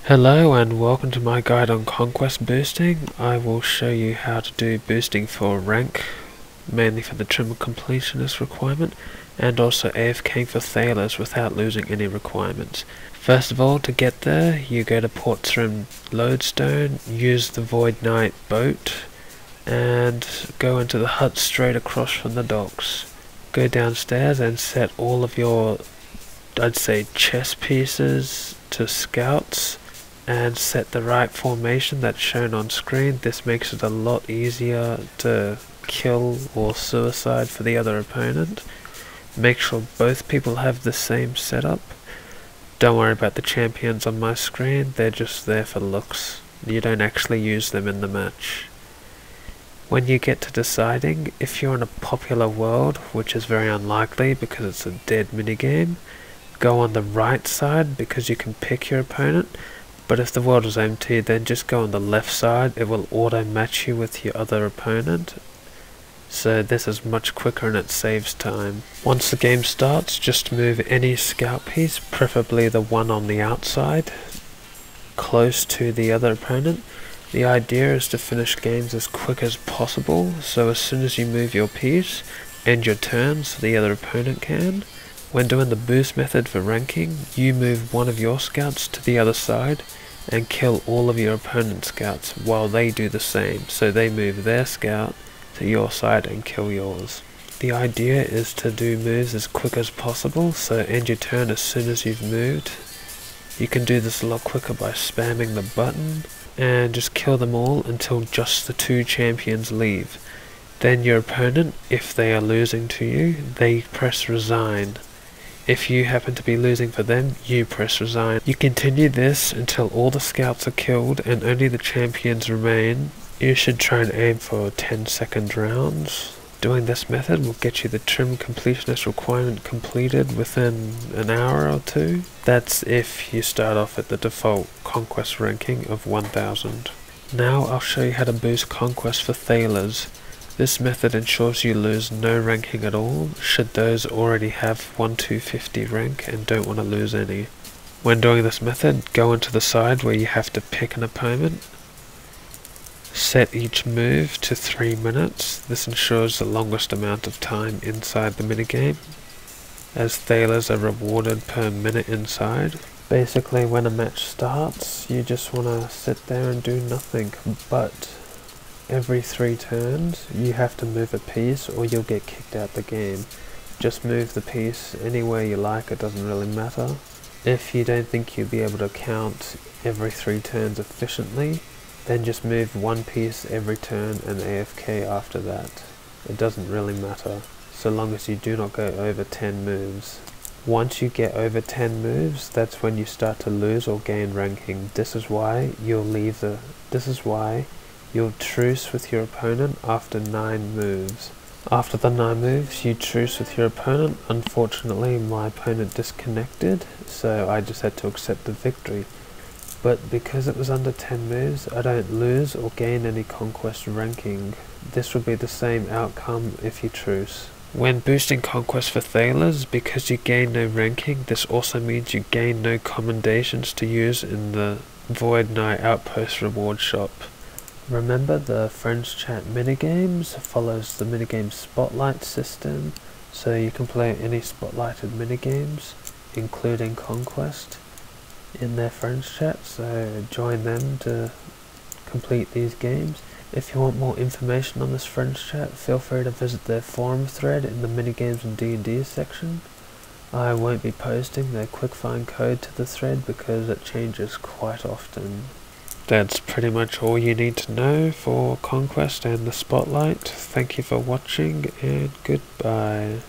Hello and welcome to my guide on Conquest boosting. I will show you how to do boosting for rank, mainly for the trim completionist requirement, and also AFK for thalers without losing any requirements. First of all, to get there, you go to Port's Rim Lodestone, use the Void Knight boat, and go into the hut straight across from the docks. Go downstairs and set all of your, I'd say, chess pieces to scouts, and set the right formation that's shown on screen. This makes it a lot easier to kill or suicide for the other opponent. Make sure both people have the same setup. Don't worry about the champions on my screen, they're just there for looks. You don't actually use them in the match. When you get to deciding, if you're in a popular world, which is very unlikely because it's a dead minigame, go on the right side because you can pick your opponent. But if the world is empty, then just go on the left side, it will auto match you with your other opponent. So this is much quicker and it saves time. Once the game starts, just move any scout piece, preferably the one on the outside, close to the other opponent. The idea is to finish games as quick as possible, so as soon as you move your piece, end your turn so the other opponent can. When doing the boost method for ranking, you move one of your scouts to the other side and kill all of your opponent's scouts while they do the same, so they move their scout to your side and kill yours. The idea is to do moves as quick as possible, so end your turn as soon as you've moved. You can do this a lot quicker by spamming the button and just kill them all until just the two champions leave. Then your opponent, if they are losing to you, they press resign. If you happen to be losing for them, you press resign. You continue this until all the scouts are killed and only the champions remain. You should try and aim for 10-second rounds. Doing this method will get you the trim completionist requirement completed within an hour or two. That's if you start off at the default Conquest ranking of 1000. Now I'll show you how to boost Conquest for thalers. This method ensures you lose no ranking at all, should those already have 1-250 rank and don't want to lose any. When doing this method, go into the side where you have to pick an opponent. Set each move to 3 minutes, this ensures the longest amount of time inside the minigame, as thalers are rewarded per minute inside. Basically when a match starts, you just want to sit there and do nothing, but every 3 turns you have to move a piece or you'll get kicked out the game. Just move the piece anywhere you like, it doesn't really matter. If you don't think you'll be able to count every 3 turns efficiently, then just move one piece every turn and AFK after that. It doesn't really matter, so long as you do not go over 10 moves. Once you get over 10 moves, that's when you start to lose or gain ranking. This is why you'll truce with your opponent after 9 moves. After the 9 moves, you truce with your opponent. Unfortunately, my opponent disconnected, so I just had to accept the victory. But because it was under 10 moves, I don't lose or gain any Conquest ranking. This would be the same outcome if you truce. When boosting Conquest for thalers, because you gain no ranking, this also means you gain no commendations to use in the Void Knight Outpost reward shop. Remember, the Friends Chat minigames follows the minigame spotlight system, so you can play any spotlighted minigames, including Conquest, in their Friends Chat, so join them to complete these games. If you want more information on this Friends Chat, feel free to visit their forum thread in the Minigames and D&Ds section. I won't be posting their quick-find code to the thread because it changes quite often. That's pretty much all you need to know for Conquest and the Spotlight. Thank you for watching and goodbye.